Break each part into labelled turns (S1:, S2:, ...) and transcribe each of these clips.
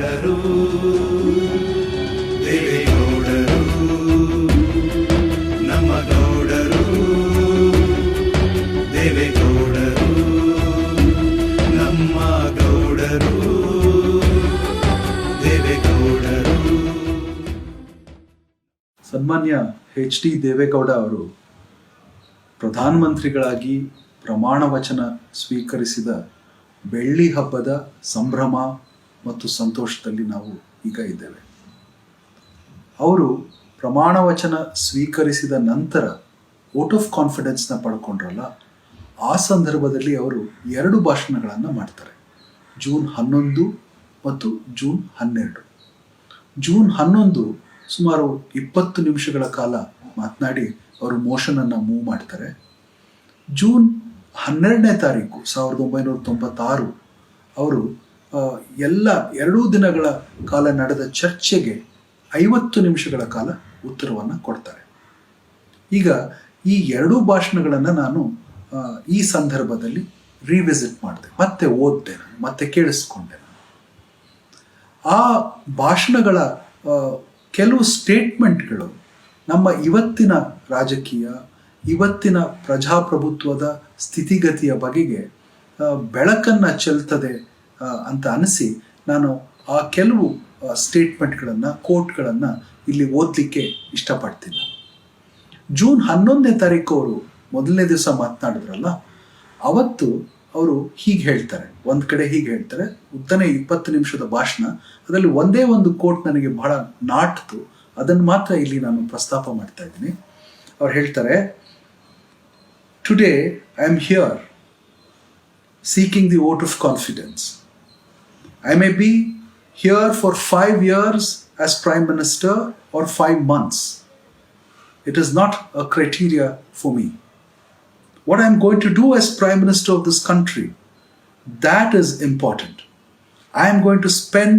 S1: ಗೌಡರು ದೇವೇಗೌಡರು ನಮ್ಮ ಗೌಡರು ದೇವೇಗೌಡರು ನಮ್ಮ ಗೌಡರು ದೇವೇಗೌಡರು.
S2: ಸನ್ಮಾನ್ಯ ಎಚ್ ಡಿ ದೇವೇಗೌಡ ಅವರು ಪ್ರಧಾನಮಂತ್ರಿಗಳಾಗಿ ಪ್ರಮಾಣ ವಚನ ಸ್ವೀಕರಿಸಿದ ಬೆಳ್ಳಿ ಹಬ್ಬದ ಸಂಭ್ರಮ ಮತ್ತು ಸಂತೋಷದಲ್ಲಿ ನಾವು ಈಗ ಇದ್ದೇವೆ. ಅವರು ಪ್ರಮಾಣ ವಚನ ಸ್ವೀಕರಿಸಿದ ನಂತರ ವೋಟ್ ಆಫ್ ಕಾನ್ಫಿಡೆನ್ಸ್ನ ಪಡ್ಕೊಂಡ್ರಲ್ಲ, ಆ ಸಂದರ್ಭದಲ್ಲಿ ಅವರು 2 ಭಾಷಣಗಳನ್ನು ಮಾಡ್ತಾರೆ. ಜೂನ್ 11 ಮತ್ತು ಜೂನ್ 12. ಜೂನ್ 11 ಸುಮಾರು 20 ನಿಮಿಷಗಳ ಕಾಲ ಮಾತನಾಡಿ ಅವರು ಮೋಷನನ್ನು ಮೂವ್ ಮಾಡ್ತಾರೆ. ಜೂನ್ 12ನೇ ತಾರೀಕು 1996 ಅವರು ಎಲ್ಲ 2 ದಿನಗಳ ಕಾಲ ನಡೆದ ಚರ್ಚೆಗೆ 50 ನಿಮಿಷಗಳ ಕಾಲ ಉತ್ತರವನ್ನು ಕೊಡ್ತಾರೆ. ಈಗ ಈ 2 ಭಾಷಣಗಳನ್ನು ನಾನು ಈ ಸಂದರ್ಭದಲ್ಲಿ ರಿವಿಸಿಟ್ ಮಾಡಿದೆ, ಮತ್ತೆ ಓದಿದೆ, ಮತ್ತೆ ಕೇಳಿಸ್ಕೊಂಡೆ. ಆ ಭಾಷಣಗಳ ಕೆಲವು ಸ್ಟೇಟ್ಮೆಂಟ್ಗಳು ನಮ್ಮ ಇವತ್ತಿನ ರಾಜಕೀಯ, ಇವತ್ತಿನ ಪ್ರಜಾಪ್ರಭುತ್ವದ ಸ್ಥಿತಿಗತಿಯ ಬಗೆಗೆ ಬೆಳಕನ್ನು ಚೆಲ್ತದೆ ಅಂತ ಅನಿಸಿ ನಾನು ಆ ಕೆಲವು ಸ್ಟೇಟ್ಮೆಂಟ್ಗಳನ್ನು, ಕೋಟ್ಗಳನ್ನು ಇಲ್ಲಿ ಓದಲಿಕ್ಕೆ ಇಷ್ಟಪಡ್ತೀನಿ. ಜೂನ್ 11ನೇ ತಾರೀಕು ಅವರು ಮೊದಲನೇ ದಿವಸ ಮಾತನಾಡಿದ್ರಲ್ಲ, ಅವತ್ತು ಅವರು ಹೀಗೆ ಹೇಳ್ತಾರೆ. ಒಂದು ಕಡೆ ಹೀಗೆ ಹೇಳ್ತಾರೆ, ಉದ್ದನೇ 20 ನಿಮಿಷದ ಭಾಷಣ, ಅದರಲ್ಲಿ ಒಂದೇ ಒಂದು ಕೋಟ್ ನನಗೆ ಬಹಳ ನಾಟ್ತು, ಅದನ್ನು ಮಾತ್ರ ಇಲ್ಲಿ ನಾನು ಪ್ರಸ್ತಾಪ ಮಾಡ್ತಾ ಇದ್ದೀನಿ. ಅವ್ರು ಹೇಳ್ತಾರೆ, today I am here seeking the vote of confidence. I may be here for 5 years as Prime Minister or 5 months. It is not a criteria for me. What I am going to do as Prime Minister of this country, that is important. I am going to spend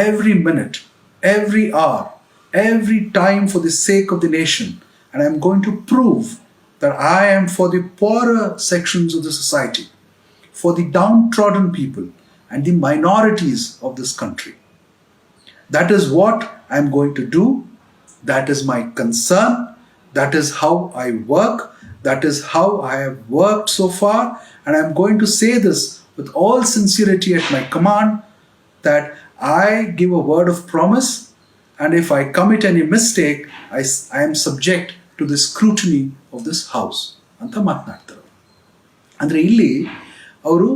S2: every minute, every hour, every time for the sake of the nation, and I am going to prove that I am for the poorer sections of the society, for the downtrodden people and the minorities of this country. That is what I am going to do. That is my concern. That is how I work. That is how I have worked so far. And I am going to say this with all sincerity at my command, that I give a word of promise, and if I commit any mistake, I am subject to the scrutiny of this house. ಅಂತ ಮಾತನಾಡ್ತಾರೆ. ಅಂದರೆ ಇಲ್ಲಿ ಅವರು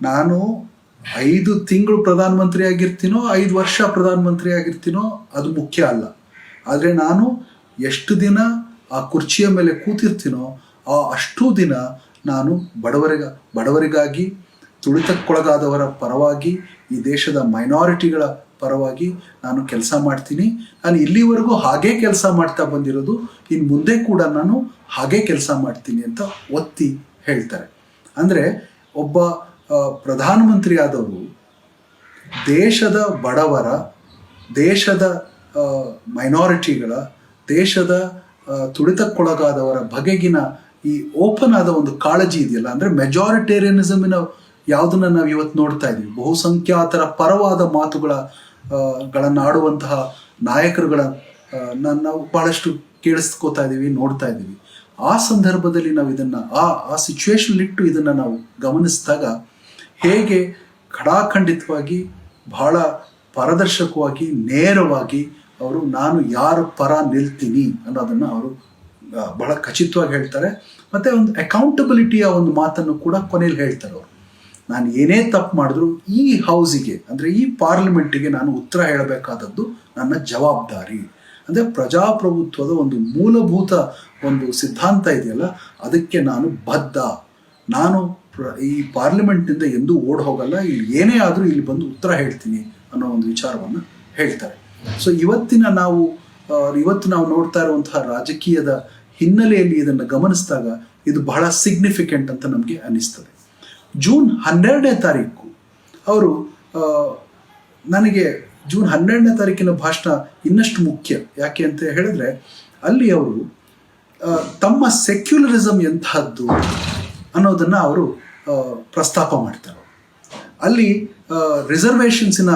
S2: ನಾನು 5 ತಿಂಗಳು ಪ್ರಧಾನಮಂತ್ರಿ ಆಗಿರ್ತೀನೋ 5 ವರ್ಷ ಪ್ರಧಾನಮಂತ್ರಿ ಆಗಿರ್ತೀನೋ ಅದು ಮುಖ್ಯ ಅಲ್ಲ, ಆದರೆ ನಾನು ಎಷ್ಟು ದಿನ ಆ ಕುರ್ಚಿಯ ಮೇಲೆ ಕೂತಿರ್ತೀನೋ ಅಷ್ಟು ದಿನ ನಾನು ಬಡವರಿಗಾಗಿ, ತುಳಿತಕ್ಕೊಳಗಾದವರ ಪರವಾಗಿ, ಈ ದೇಶದ ಮೈನಾರಿಟಿಗಳ ಪರವಾಗಿ ನಾನು ಕೆಲಸ ಮಾಡ್ತೀನಿ. ನಾನು ಇಲ್ಲಿವರೆಗೂ ಹಾಗೇ ಕೆಲಸ ಮಾಡ್ತಾ ಬಂದಿರೋದು, ಇನ್ನು ಮುಂದೆ ಕೂಡ ನಾನು ಹಾಗೇ ಕೆಲಸ ಮಾಡ್ತೀನಿ ಅಂತ ಒತ್ತಿ ಹೇಳ್ತಾರೆ. ಅಂದರೆ ಒಬ್ಬ ಪ್ರಧಾನಮಂತ್ರಿ ಆದವರು ದೇಶದ ಬಡವರ, ದೇಶದ ಮೈನಾರಿಟಿಗಳ, ದೇಶದ ತುಳಿತಕ್ಕೊಳಗಾದವರ ಬಗೆಗಿನ ಈ ಓಪನ್ ಆದ ಒಂದು ಕಾಳಜಿ ಇದೆಯಲ್ಲ, ಅಂದರೆ ಮೆಜಾರಿಟೇರಿಯನಿಸಮಿನ ಯಾವುದನ್ನು ನಾವು ಇವತ್ತು ನೋಡ್ತಾ ಇದ್ದೀವಿ, ಬಹುಸಂಖ್ಯಾತರ ಪರವಾದ ಮಾತುಗಳನ್ನು ಆಡುವಂತಹ ನಾಯಕರುಗಳ ನಾವು ಬಹಳಷ್ಟು ಕೇಳಿಸ್ಕೋತಾ ಇದ್ದೀವಿ, ನೋಡ್ತಾ ಇದ್ದೀವಿ. ಆ ಸಂದರ್ಭದಲ್ಲಿ ನಾವು ಇದನ್ನು ಆ ಸಿಚುವೇಶನ್ ಇಟ್ಟು ಇದನ್ನು ನಾವು ಗಮನಿಸಿದಾಗ ಹೇಗೆ ಖಡಾಖಂಡಿತವಾಗಿ, ಬಹಳ ಪಾರದರ್ಶಕವಾಗಿ, ನೇರವಾಗಿ ಅವರು ನಾನು ಯಾರ ಪರ ನಿಲ್ತೀನಿ ಅನ್ನೋದನ್ನು ಅವರು ಬಹಳ ಖಚಿತವಾಗಿ ಹೇಳ್ತಾರೆ. ಮತ್ತು ಒಂದು ಅಕೌಂಟಬಿಲಿಟಿಯ ಒಂದು ಮಾತನ್ನು ಕೂಡ ಕೊನೆಯಲ್ಲಿ ಹೇಳ್ತಾರೆ. ಅವರು ನಾನು ಏನೇ ತಪ್ಪು ಮಾಡಿದ್ರು ಈ ಹೌಸಿಗೆ, ಅಂದರೆ ಈ ಪಾರ್ಲಿಮೆಂಟಿಗೆ ನಾನು ಉತ್ತರ ಹೇಳಬೇಕಾದದ್ದು ನನ್ನ ಜವಾಬ್ದಾರಿ. ಅಂದರೆ ಪ್ರಜಾಪ್ರಭುತ್ವದ ಒಂದು ಮೂಲಭೂತ ಒಂದು ಸಿದ್ಧಾಂತ ಇದೆಯಲ್ಲ, ಅದಕ್ಕೆ ನಾನು ಬದ್ಧ. ನಾನು ಈ ಪಾರ್ಲಿಮೆಂಟ್ನಿಂದ ಎಂದೂ ಓಡ್ ಹೋಗಲ್ಲ, ಇಲ್ಲಿ ಏನೇ ಆದರೂ ಇಲ್ಲಿ ಬಂದು ಉತ್ತರ ಹೇಳ್ತೀನಿ ಅನ್ನೋ ಒಂದು ವಿಚಾರವನ್ನು ಹೇಳ್ತಾರೆ. ಸೊ ಇವತ್ತು ನಾವು ನೋಡ್ತಾ ಇರುವಂತಹ ರಾಜಕೀಯದ ಹಿನ್ನೆಲೆಯಲ್ಲಿ ಇದನ್ನು ಗಮನಿಸಿದಾಗ ಇದು ಬಹಳ ಸಿಗ್ನಿಫಿಕೆಂಟ್ ಅಂತ ನಮಗೆ ಅನ್ನಿಸ್ತದೆ. ಜೂನ್ 12ನೇ ತಾರೀಕು ಅವರು ನನಗೆ ಜೂನ್ 12ನೇ ತಾರೀಕಿನ ಭಾಷಣ ಇನ್ನಷ್ಟು ಮುಖ್ಯ. ಯಾಕೆ ಅಂತ ಹೇಳಿದ್ರೆ ಅಲ್ಲಿ ಅವರು ತಮ್ಮ ಸೆಕ್ಯುಲರಿಸಮ್ ಎಂತಹದ್ದು ಅನ್ನೋದನ್ನು ಅವರು ಪ್ರಸ್ತಾಪ ಮಾಡ್ತಾರೆ. ಅಲ್ಲಿ ರಿಸರ್ವೇಷನ್ಸಿನ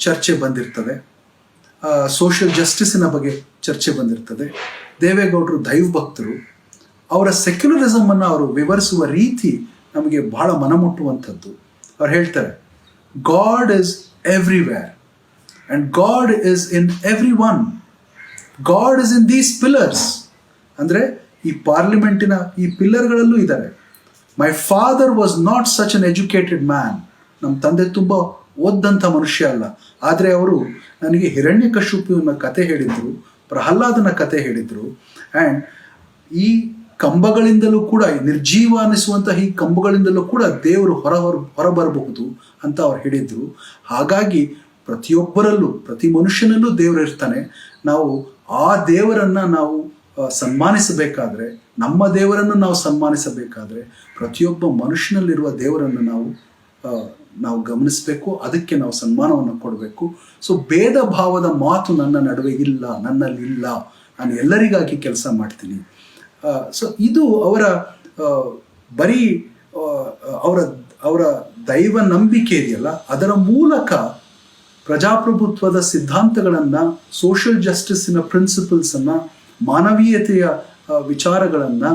S2: ಚರ್ಚೆ ಬಂದಿರ್ತದೆ, ಸೋಷಿಯಲ್ ಜಸ್ಟಿಸಿನ ಬಗ್ಗೆ ಚರ್ಚೆ ಬಂದಿರ್ತದೆ. ದೇವೇಗೌಡರು ದೈವ ಭಕ್ತರು. ಅವರ ಸೆಕ್ಯುಲರಿಸಮ್ ಅನ್ನು ಅವರು ವಿವರಿಸುವ ರೀತಿ ನಮಗೆ ಬಹಳ ಮನಮುಟ್ಟುವಂಥದ್ದು. ಅವ್ರು ಹೇಳ್ತಾರೆ, god is everywhere and god is in every one. God is in these pillars. ಅಂದರೆ ಈ ಪಾರ್ಲಿಮೆಂಟಿನ ಈ ಪಿಲ್ಲರ್ಗಳಲ್ಲೂ ಇದ್ದಾರೆ. My father was not such an educated man. ನಮ್ಮ ತಂದೆ ತುಂಬ ಓದ್ದಂಥ ಮನುಷ್ಯ ಅಲ್ಲ, ಆದರೆ ಅವರು ನನಗೆ ಹಿರಣ್ಯಕಶಿಪುವಿನ ಕತೆ ಹೇಳಿದರು, ಪ್ರಹ್ಲಾದನ ಕತೆ ಹೇಳಿದರು. ಆ್ಯಂಡ್ ಈ ಕಂಬಗಳಿಂದಲೂ ಕೂಡ, ನಿರ್ಜೀವ ಅನ್ನಿಸುವಂತಹ ಈ ಕಂಬಗಳಿಂದಲೂ ಕೂಡ ದೇವರು ಹೊರಬರಬಹುದು ಅಂತ ಅವ್ರು ಹೇಳಿದರು. ಹಾಗಾಗಿ ಪ್ರತಿಯೊಬ್ಬರಲ್ಲೂ, ಪ್ರತಿ ಮನುಷ್ಯನಲ್ಲೂ ದೇವರು ಇರ್ತಾನೆ. ನಾವು ಆ ದೇವರನ್ನು ನಾವು ಸನ್ಮಾನಿಸಬೇಕಾದ್ರೆ, ನಮ್ಮ ದೇವರನ್ನು ನಾವು ಸನ್ಮಾನಿಸಬೇಕಾದ್ರೆ ಪ್ರತಿಯೊಬ್ಬ ಮನುಷ್ಯನಲ್ಲಿರುವ ದೇವರನ್ನು ನಾವು ಗಮನಿಸಬೇಕು, ಅದಕ್ಕೆ ನಾವು ಸನ್ಮಾನವನ್ನು ಕೊಡಬೇಕು. ಸೊ ಭೇದ ಭಾವದ ಮಾತು ನನ್ನ ನಡುವೆ ಇಲ್ಲ, ನನ್ನಲ್ಲಿ ಇಲ್ಲ, ನಾನು ಎಲ್ಲರಿಗಾಗಿ ಕೆಲಸ ಮಾಡ್ತೀನಿ. ಸೊ ಇದು ಅವರ ಬರೀ ಅವರ ದೈವ ನಂಬಿಕೆ ಇದೆಯಲ್ಲ, ಅದರ ಮೂಲಕ ಪ್ರಜಾಪ್ರಭುತ್ವದ ಸಿದ್ಧಾಂತಗಳನ್ನು, ಸೋಷಿಯಲ್ ಜಸ್ಟಿಸ್ಸಿನ ಪ್ರಿನ್ಸಿಪಲ್ಸನ್ನು, ಮಾನವೀಯತೆಯ ವಿಚಾರಗಳನ್ನು,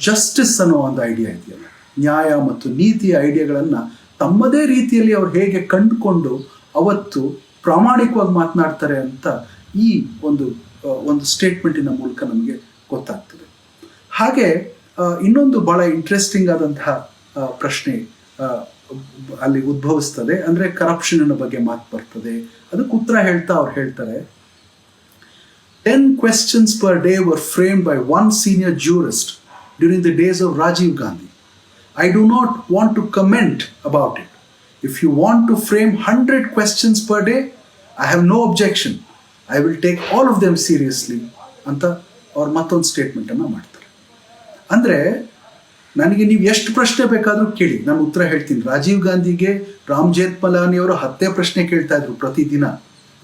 S2: ಜಸ್ಟಿಸ್ ಅನ್ನೋ ಒಂದು ಐಡಿಯಾ ಇದೆಯಲ್ಲ, ನ್ಯಾಯ ಮತ್ತು ನೀತಿಯ ಐಡಿಯಾಗಳನ್ನು ತಮ್ಮದೇ ರೀತಿಯಲ್ಲಿ ಅವ್ರು ಹೇಗೆ ಕಂಡುಕೊಂಡು ಅವತ್ತು ಪ್ರಾಮಾಣಿಕವಾಗಿ ಮಾತನಾಡ್ತಾರೆ ಅಂತ ಈ ಒಂದು ಸ್ಟೇಟ್ಮೆಂಟಿನ ಮೂಲಕ ನಮಗೆ ಗೊತ್ತಾಗ್ತದೆ. ಹಾಗೆ ಇನ್ನೊಂದು ಭಾಳ ಇಂಟ್ರೆಸ್ಟಿಂಗ್ ಆದಂತಹ ಪ್ರಶ್ನೆ ಅಲ್ಲಿ ಉದ್ಭವಿಸ್ತದೆ. ಅಂದರೆ ಕರಪ್ಷನ್ನ ಬಗ್ಗೆ ಮಾತು ಬರ್ತದೆ. ಅದಕ್ಕೆ ಉತ್ತರ ಹೇಳ್ತಾ ಅವ್ರು ಹೇಳ್ತಾರೆ, 10 questions per day were framed by one senior jurist during the days of Rajiv Gandhi. I do not want to comment about it. If you want to frame 100 questions per day, I have no objection. I will take all of them seriously ಅಂತ ಅವ್ರು ಮತ್ತೊಂದು ಸ್ಟೇಟ್ಮೆಂಟನ್ನು ಮಾಡ್ತಾರೆ. ಅಂದರೆ ನನಗೆ ನೀವು ಎಷ್ಟು ಪ್ರಶ್ನೆ ಬೇಕಾದರೂ ಕೇಳಿ, ನಾನು ಉತ್ತರ ಹೇಳ್ತೀನಿ. ರಾಜೀವ್ ಗಾಂಧಿಗೆ ರಾಮ್ ಜೇಠ್ಮಲಾನಿಯವರು 10 ಪ್ರಶ್ನೆ ಕೇಳ್ತಾ ಇದ್ರು ಪ್ರತಿದಿನ.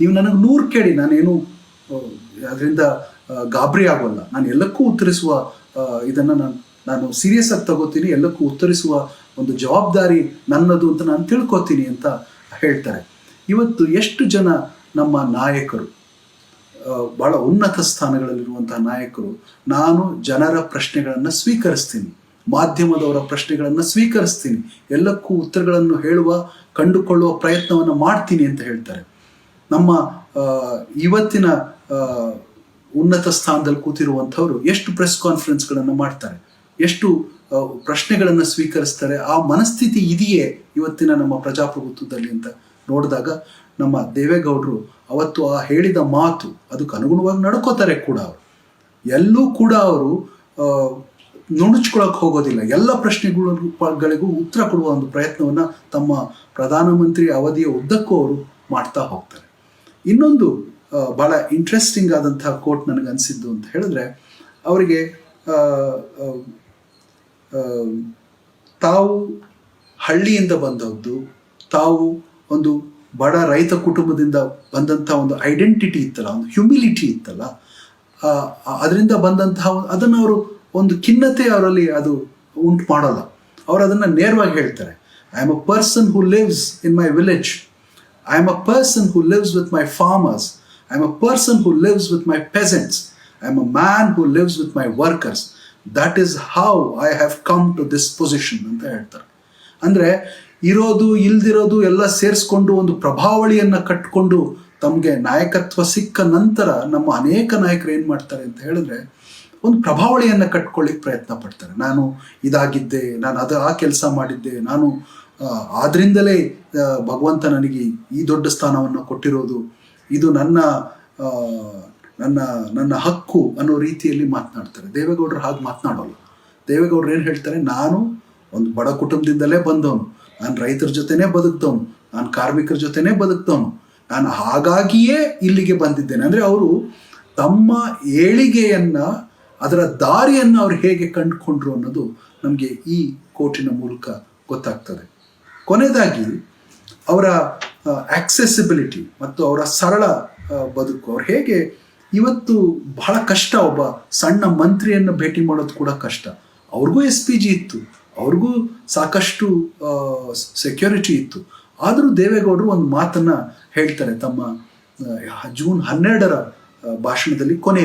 S2: ನೀವು ನನಗೆ 100 ಕೇಳಿ, ನಾನೇನು ಅದರಿಂದ ಗಾಬರಿ ಆಗೋಲ್ಲ. ನಾನು ಎಲ್ಲಕ್ಕೂ ಉತ್ತರಿಸುವ ಇದನ್ನು ನಾನು ಸೀರಿಯಸ್ ಆಗಿ ತಗೋತೀನಿ, ಎಲ್ಲಕ್ಕೂ ಉತ್ತರಿಸುವ ಒಂದು ಜವಾಬ್ದಾರಿ ನನ್ನದು ಅಂತ ನಾನು ತಿಳ್ಕೊತೀನಿ ಅಂತ ಹೇಳ್ತಾರೆ. ಇವತ್ತು ಎಷ್ಟು ಜನ ನಮ್ಮ ನಾಯಕರು, ಬಹಳ ಉನ್ನತ ಸ್ಥಾನಗಳಲ್ಲಿರುವಂತಹ ನಾಯಕರು, ನಾನು ಜನರ ಪ್ರಶ್ನೆಗಳನ್ನು ಸ್ವೀಕರಿಸ್ತೀನಿ, ಮಾಧ್ಯಮದವರ ಪ್ರಶ್ನೆಗಳನ್ನು ಸ್ವೀಕರಿಸ್ತೀನಿ, ಎಲ್ಲಕ್ಕೂ ಉತ್ತರಗಳನ್ನು ಕಂಡುಕೊಳ್ಳುವ ಪ್ರಯತ್ನವನ್ನು ಮಾಡ್ತೀನಿ ಅಂತ ಹೇಳ್ತಾರೆ. ನಮ್ಮ ಇವತ್ತಿನ ಉನ್ನತ ಸ್ಥಾನದಲ್ಲಿ ಕೂತಿರುವಂಥವ್ರು ಎಷ್ಟು ಪ್ರೆಸ್ ಕಾನ್ಫರೆನ್ಸ್ಗಳನ್ನು ಮಾಡ್ತಾರೆ, ಎಷ್ಟು ಪ್ರಶ್ನೆಗಳನ್ನು ಸ್ವೀಕರಿಸ್ತಾರೆ. ಆ ಮನಸ್ಥಿತಿ ಇದೆಯೇ ಇವತ್ತಿನ ನಮ್ಮ ಪ್ರಜಾಪ್ರಭುತ್ವದಲ್ಲಿ ಅಂತ ನೋಡಿದಾಗ ನಮ್ಮ ದೇವೇಗೌಡರು ಅವತ್ತು ಆ ಹೇಳಿದ ಮಾತು ಅದಕ್ಕೆ ಅನುಗುಣವಾಗಿ ನಡ್ಕೋತಾರೆ ಕೂಡ. ಅವರು ಎಲ್ಲೂ ಕೂಡ ಅವರು ನುಣುಚ್ಕೊಳಕ್ಕೆ ಹೋಗೋದಿಲ್ಲ. ಎಲ್ಲ ಪ್ರಶ್ನೆಗಳಿಗೂ ಉತ್ತರ ಕೊಡುವ ಒಂದು ಪ್ರಯತ್ನವನ್ನು ತಮ್ಮ ಪ್ರಧಾನಮಂತ್ರಿ ಅವಧಿಯ ಉದ್ದಕ್ಕೂ ಅವರು ಮಾಡ್ತಾ ಹೋಗ್ತಾರೆ. ಇನ್ನೊಂದು ಭಾಳ ಇಂಟ್ರೆಸ್ಟಿಂಗ್ ಆದಂತಹ ಕೋಟ್ ನನಗೆ ಅನಿಸಿದ್ದು ಅಂತ ಹೇಳಿದ್ರೆ, ಅವರಿಗೆ ತಾವು ಹಳ್ಳಿಯಿಂದ ಬಂದದ್ದು, ತಾವು ಒಂದು ಬಡ ರೈತ ಕುಟುಂಬದಿಂದ ಬಂದಂಥ ಒಂದು ಐಡೆಂಟಿಟಿ ಇತ್ತಲ್ಲ, ಒಂದು ಹ್ಯುಮಿಲಿಟಿ ಇತ್ತಲ್ಲ, ಅದರಿಂದ ಬಂದಂತಹ ಅದನ್ನು ಅವರು ಒಂದು ಖಿನ್ನತೆ ಅವರಲ್ಲಿ ಅದು ಉಂಟು ಮಾಡೋಲ್ಲ. ಅವರು ಅದನ್ನು ನೇರವಾಗಿ ಹೇಳ್ತಾರೆ. I am a person who lives in my village. I am a person who lives with my farmers. I am a person who lives with my peasants. I am a man who lives with my workers. That is how I have come to this position ಅಂತ ಹೇಳ್ತಾರೆ. ಅಂದರೆ ಇರೋದು ಇಲ್ದಿರೋದು ಎಲ್ಲ ಸೇರಿಸ್ಕೊಂಡು ಒಂದು ಪ್ರಭಾವಳಿಯನ್ನು ಕಟ್ಟಿಕೊಂಡು ತಮಗೆ ನಾಯಕತ್ವ ಸಿಕ್ಕ ನಂತರ ನಮ್ಮ ಅನೇಕ ನಾಯಕರು ಏನು ಮಾಡ್ತಾರೆ ಅಂತ ಹೇಳಿದ್ರೆ, ಒಂದು ಪ್ರಭಾವಳಿಯನ್ನು ಕಟ್ಕೊಳ್ಳಿಕ್ಕೆ ಪ್ರಯತ್ನ ಪಡ್ತಾರೆ. ನಾನು ಇದಾಗಿದ್ದೆ, ನಾನು ಆ ಕೆಲಸ ಮಾಡಿದ್ದೆ, ನಾನು ಆದ್ರಿಂದಲೇ ಭಗವಂತ ನನಗೆ ಈ ದೊಡ್ಡ ಸ್ಥಾನವನ್ನು ಕೊಟ್ಟಿರೋದು, ಇದು ನನ್ನ ಹಕ್ಕು ಅನ್ನೋ ರೀತಿಯಲ್ಲಿ ಮಾತನಾಡ್ತಾರೆ. ದೇವೇಗೌಡರು ಹಾಗೆ ಮಾತನಾಡೋಲ್ಲ. ದೇವೇಗೌಡರು ಏನು ಹೇಳ್ತಾರೆ, ನಾನು ಒಂದು ಬಡ ಕುಟುಂಬದಿಂದಲೇ ಬಂದವನು, ನಾನು ರೈತರ ಜೊತೆನೇ ಬದುಕ್ತವನು, ನಾನು ಕಾರ್ಮಿಕರ ಜೊತೆನೇ ಬದುಕ್ತವನು, ನಾನು ಹಾಗಾಗಿಯೇ ಇಲ್ಲಿಗೆ ಬಂದಿದ್ದೇನೆ. ಅಂದರೆ ಅವರು ತಮ್ಮ ಏಳಿಗೆಯನ್ನು, ಅದರ ದಾರಿಯನ್ನು ಅವ್ರು ಹೇಗೆ ಕಂಡುಕೊಂಡ್ರು ಅನ್ನೋದು ನಮಗೆ ಈ ಕೋಟಿನ ಮೂಲಕ ಗೊತ್ತಾಗ್ತದೆ. ಕೊನೆಯದಾಗಿ ಅವರ ಆಕ್ಸೆಸಿಬಿಲಿಟಿ ಮತ್ತು ಅವರ ಸರಳ ಬದುಕು, ಅವ್ರು ಹೇಗೆ ಇವತ್ತು ಬಹಳ ಕಷ್ಟ, ಒಬ್ಬ ಸಣ್ಣ ಮಂತ್ರಿಯನ್ನು ಭೇಟಿ ಮಾಡೋದು ಕೂಡ ಕಷ್ಟ. ಅವ್ರಿಗೂ SPG ಇತ್ತು, ಅವ್ರಿಗೂ ಸಾಕಷ್ಟು ಸೆಕ್ಯೂರಿಟಿ ಇತ್ತು. ಆದರೂ ದೇವೇಗೌಡರು ಒಂದು ಮಾತನ್ನು ಹೇಳ್ತಾರೆ ತಮ್ಮ ಜೂನ್ 12 ಭಾಷಣದಲ್ಲಿ ಕೊನೆ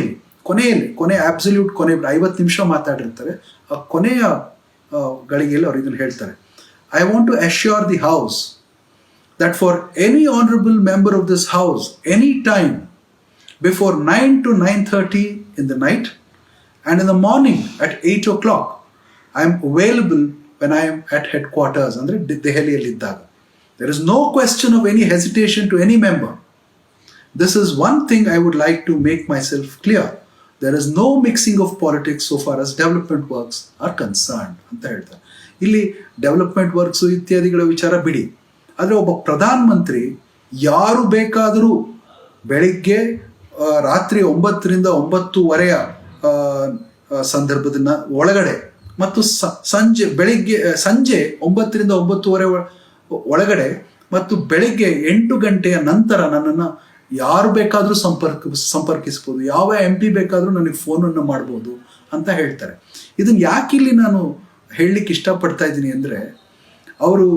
S2: ಆಬ್ಸಲ್ಯೂಟ್ ಕೊನೆ 50 ನಿಮಿಷ ಮಾತಾಡಿರ್ತಾರೆ. ಆ ಕೊನೆಯ ಗಳಿಗೆಯಲ್ಲಿ ಅವ್ರು ಇದನ್ನು ಹೇಳ್ತಾರೆ. I want to assure the house that for any honorable member of this house, any time before 9 to 9:30 in the night and in the morning at 8 o'clock, I am available when I am at headquarters, andre Delhi iddaga. There is no question of any hesitation to any member. This is one thing I would like to make myself clear. There is no mixing of politics so far as development works are concerned anta ಹೇಳ್ತಾರೆ. ಇಲ್ಲಿ development works ಇತ್ಯಾದಿಗಳ ವಿಚಾರ ಬಿಡಿ, ಆದರೆ ಒಬ್ಬ ಪ್ರಧಾನ ಮಂತ್ರಿ ಯಾರು ಬೇಕಾದರೂ ಬೆಳಿಗ್ಗೆ ರಾತ್ರಿ 9 ರಿಂದ 9:30 ಸಂದರ್ಭದ ಒಳಗಡೆ ಮತ್ತು ಸಂಜೆ 9 ರಿಂದ 9:30 ಒಳಗಡೆ ಮತ್ತು ಬೆಳಿಗ್ಗೆ 8 ಗಂಟೆಯ ನಂತರ ನನ್ನನ್ನು ಯಾರು ಬೇಕಾದರೂ ಸಂಪರ್ಕಿಸ್ಬೋದು, ಯಾವ MP ಬೇಕಾದರೂ ನನಗೆ ಫೋನನ್ನು ಮಾಡ್ಬೋದು ಅಂತ ಹೇಳ್ತಾರೆ. ಇದನ್ನು ಯಾಕೆ ಇಲ್ಲಿ ನಾನು ಹೇಳಲಿಕ್ಕೆ ಇಷ್ಟಪಡ್ತಾ ಇದ್ದೀನಿ ಅಂದರೆ, ಅವರು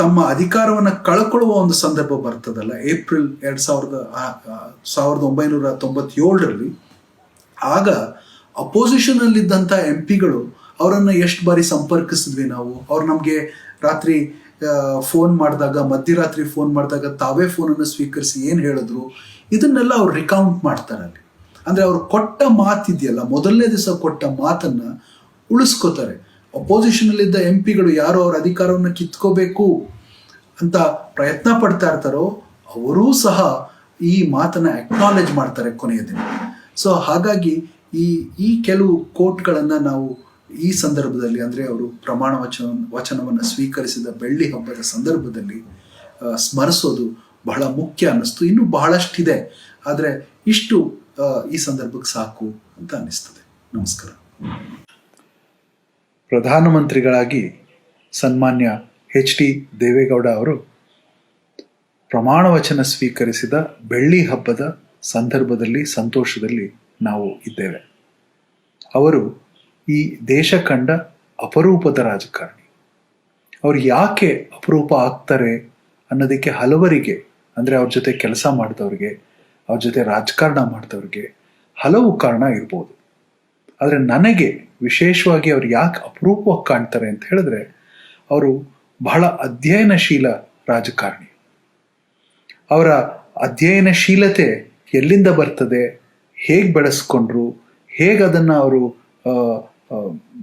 S2: ತಮ್ಮ ಅಧಿಕಾರವನ್ನು ಕಳ್ಕೊಳ್ಳುವ ಒಂದು ಸಂದರ್ಭ ಬರ್ತದಲ್ಲ, ಏಪ್ರಿಲ್ 1997ರಲ್ಲಿ. ಆಗ ಅಪೋಸಿಷನಲ್ಲಿದ್ದಂಥ MP ಗಳು ಅವರನ್ನು ಎಷ್ಟು ಬಾರಿ ಸಂಪರ್ಕಿಸಿದ್ವಿ ನಾವು, ಅವ್ರು ನಮಗೆ ರಾತ್ರಿ ಫೋನ್ ಮಾಡಿದಾಗ, ಮಧ್ಯರಾತ್ರಿ ಫೋನ್ ಮಾಡಿದಾಗ ತಾವೇ ಫೋನನ್ನು ಸ್ವೀಕರಿಸಿ ಏನು ಹೇಳಿದ್ರು, ಇದನ್ನೆಲ್ಲ ಅವ್ರು ರಿಕೌಂಟ್ ಮಾಡ್ತಾರೆ ಅಲ್ಲಿ. ಅಂದರೆ ಅವ್ರು ಕೊಟ್ಟ ಮಾತಿದೆಯಲ್ಲ, ಮೊದಲನೇ ದಿವಸ ಕೊಟ್ಟ ಮಾತನ್ನು ಉಳಿಸ್ಕೋತಾರೆ. ಅಪೋಸಿಷನಲ್ಲಿದ್ದ MP ಗಳು ಯಾರು ಅವ್ರ ಅಧಿಕಾರವನ್ನು ಕಿತ್ಕೋಬೇಕು ಅಂತ ಪ್ರಯತ್ನ ಪಡ್ತಾ ಇರ್ತಾರೋ ಅವರೂ ಸಹ ಈ ಮಾತನ್ನು ಅಕ್ನಾಲೇಜ್ ಮಾಡ್ತಾರೆ ಕೊನೆಯ ದಿನ. ಸೊ ಹಾಗಾಗಿ ಈ ಕೆಲವು ಕೋಟ್ಗಳನ್ನು ನಾವು ಈ ಸಂದರ್ಭದಲ್ಲಿ, ಅಂದರೆ ಅವರು ಪ್ರಮಾಣ ವಚನವನ್ನು ಸ್ವೀಕರಿಸಿದ ಬೆಳ್ಳಿ ಹಬ್ಬದ ಸಂದರ್ಭದಲ್ಲಿ ಸ್ಮರಿಸೋದು ಬಹಳ ಮುಖ್ಯ ಅನ್ನಿಸ್ತು. ಇನ್ನೂ ಬಹಳಷ್ಟಿದೆ, ಆದರೆ ಇಷ್ಟು ಈ ಸಂದರ್ಭಕ್ಕೆ ಸಾಕು ಅಂತ ಅನ್ನಿಸ್ತದೆ. ನಮಸ್ಕಾರ. ಪ್ರಧಾನಮಂತ್ರಿಗಳಾಗಿ ಸನ್ಮಾನ್ಯ HD ದೇವೇಗೌಡ ಅವರು ಪ್ರಮಾಣ ವಚನ ಸ್ವೀಕರಿಸಿದ ಬೆಳ್ಳಿ ಹಬ್ಬದ ಸಂದರ್ಭದಲ್ಲಿ ಸಂತೋಷದಲ್ಲಿ ನಾವು ಇದ್ದೇವೆ. ಅವರು ಈ ದೇಶ ಕಂಡ ಅಪರೂಪದ ರಾಜಕಾರಣಿ. ಅವ್ರು ಯಾಕೆ ಅಪರೂಪ ಆಗ್ತಾರೆ ಅನ್ನೋದಕ್ಕೆ ಹಲವರಿಗೆ, ಅಂದರೆ ಅವ್ರ ಜೊತೆ ಕೆಲಸ ಮಾಡಿದವ್ರಿಗೆ, ಅವ್ರ ಜೊತೆ ರಾಜಕಾರಣ ಮಾಡಿದವ್ರಿಗೆ ಹಲವು ಕಾರಣ ಇರ್ಬೋದು. ಆದರೆ ನನಗೆ ವಿಶೇಷವಾಗಿ ಅವ್ರು ಯಾಕೆ ಅಪರೂಪವಾಗಿ ಕಾಣ್ತಾರೆ ಅಂತ ಹೇಳಿದ್ರೆ, ಅವರು ಬಹಳ ಅಧ್ಯಯನಶೀಲ ರಾಜಕಾರಣಿ. ಅವರ ಅಧ್ಯಯನಶೀಲತೆ ಎಲ್ಲಿಂದ ಬರ್ತದೆ, ಹೇಗೆ ಬೆಳೆಸ್ಕೊಂಡ್ರು, ಹೇಗೆ ಅದನ್ನು ಅವರು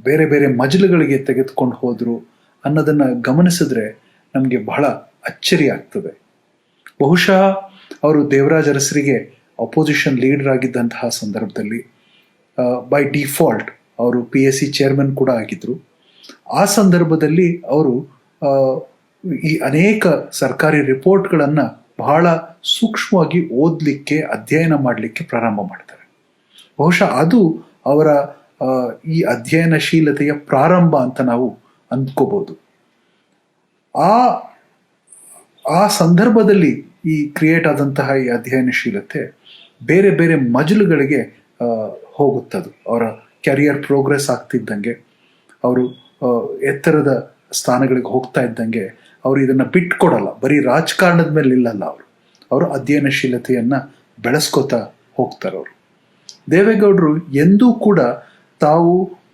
S2: ಬೇರೆ ಬೇರೆ ಮಜಲುಗಳಿಗೆ ತೆಗೆದುಕೊಂಡು ಹೋದರು ಅನ್ನೋದನ್ನು ಗಮನಿಸಿದ್ರೆ ನಮಗೆ ಬಹಳ ಅಚ್ಚರಿ ಆಗ್ತದೆ. ಬಹುಶಃ ಅವರು ದೇವರಾಜ್ ಅರಸರಿಗೆ ಅಪೋಸಿಷನ್ ಲೀಡರ್ ಆಗಿದ್ದಂತಹ ಸಂದರ್ಭದಲ್ಲಿ ಬೈ ಡಿಫಾಲ್ಟ್ ಅವರು PSC ಚೇರ್ಮನ್ ಕೂಡ ಆಗಿದ್ರು. ಆ ಸಂದರ್ಭದಲ್ಲಿ ಅವರು ಈ ಅನೇಕ ಸರ್ಕಾರಿ ರಿಪೋರ್ಟ್ಗಳನ್ನು ಬಹಳ ಸೂಕ್ಷ್ಮವಾಗಿ ಓದಲಿಕ್ಕೆ, ಅಧ್ಯಯನ ಮಾಡಲಿಕ್ಕೆ ಪ್ರಾರಂಭ ಮಾಡ್ತಾರೆ. ಬಹುಶಃ ಅದು ಅವರ ಈ ಅಧ್ಯಯನಶೀಲತೆಯ ಪ್ರಾರಂಭ ಅಂತ ನಾವು ಅಂದ್ಕೋಬಹುದು. ಆ ಸಂದರ್ಭದಲ್ಲಿ ಈ ಕ್ರಿಯೇಟ್ ಆದಂತಹ ಈ ಅಧ್ಯಯನಶೀಲತೆ ಬೇರೆ ಬೇರೆ ಮಜಲುಗಳಿಗೆ ಹೋಗುತ್ತದು. ಅವರ ಕ್ಯಾರಿಯರ್ ಪ್ರೋಗ್ರೆಸ್ ಆಗ್ತಿದ್ದಂಗೆ, ಅವರು ಎತ್ತರದ ಸ್ಥಾನಗಳಿಗೆ ಹೋಗ್ತಾ ಇದ್ದಂಗೆ ಅವರು ಇದನ್ನು ಬಿಟ್ಕೊಡಲ್ಲ. ಬರೀ ರಾಜಕಾರಣದ ಮೇಲೆ ಇಲ್ಲಲ್ಲ, ಅವರು ಅಧ್ಯಯನಶೀಲತೆಯನ್ನು ಬೆಳೆಸ್ಕೋತಾ ಹೋಗ್ತಾರೆ. ಅವರು ದೇವೇಗೌಡರು ಎಂದೂ ಕೂಡ ತಾವು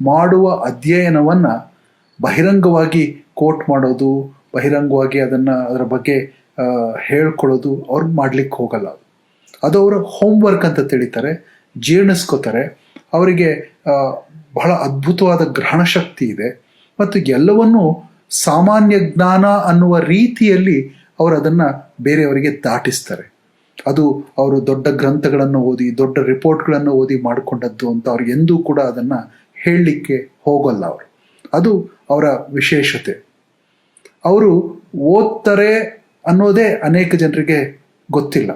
S2: ಮಾಡುವ ಅಧ್ಯಯನವನ್ನು ಬಹಿರಂಗವಾಗಿ ಕೋಟ್ ಮಾಡೋದು, ಬಹಿರಂಗವಾಗಿ ಅದರ ಬಗ್ಗೆ ಹೇಳ್ಕೊಳ್ಳೋದು ಅವ್ರು ಮಾಡ್ಲಿಕ್ಕೆ ಹೋಗಲ್ಲ. ಅದು ಅವರ ಹೋಮ್ವರ್ಕ್ ಅಂತ ತಿಳಿತಾರೆ, ಜೀರ್ಣಿಸ್ಕೋತಾರೆ. ಅವರಿಗೆ ಬಹಳ ಅದ್ಭುತವಾದ ಗ್ರಹಣ ಶಕ್ತಿ ಇದೆ ಮತ್ತು ಎಲ್ಲವನ್ನೂ ಸಾಮಾನ್ಯ ಜ್ಞಾನ ಅನ್ನುವ ರೀತಿಯಲ್ಲಿ ಅವರು ಅದನ್ನು ಬೇರೆಯವರಿಗೆ ದಾಟಿಸ್ತಾರೆ. ಅದು ಅವರು ದೊಡ್ಡ ಗ್ರಂಥಗಳನ್ನು ಓದಿ, ದೊಡ್ಡ ರಿಪೋರ್ಟ್ಗಳನ್ನು ಓದಿ ಮಾಡಿಕೊಂಡದ್ದು ಅಂತ ಅವ್ರು ಎಂದೂ ಕೂಡ ಅದನ್ನು ಹೇಳಲಿಕ್ಕೆ ಹೋಗಲ್ಲ. ಅದು ಅವರ ವಿಶೇಷತೆ. ಅವರು ಓದ್ತಾರೆ ಅನ್ನೋದೇ ಅನೇಕ ಜನರಿಗೆ ಗೊತ್ತಿಲ್ಲ.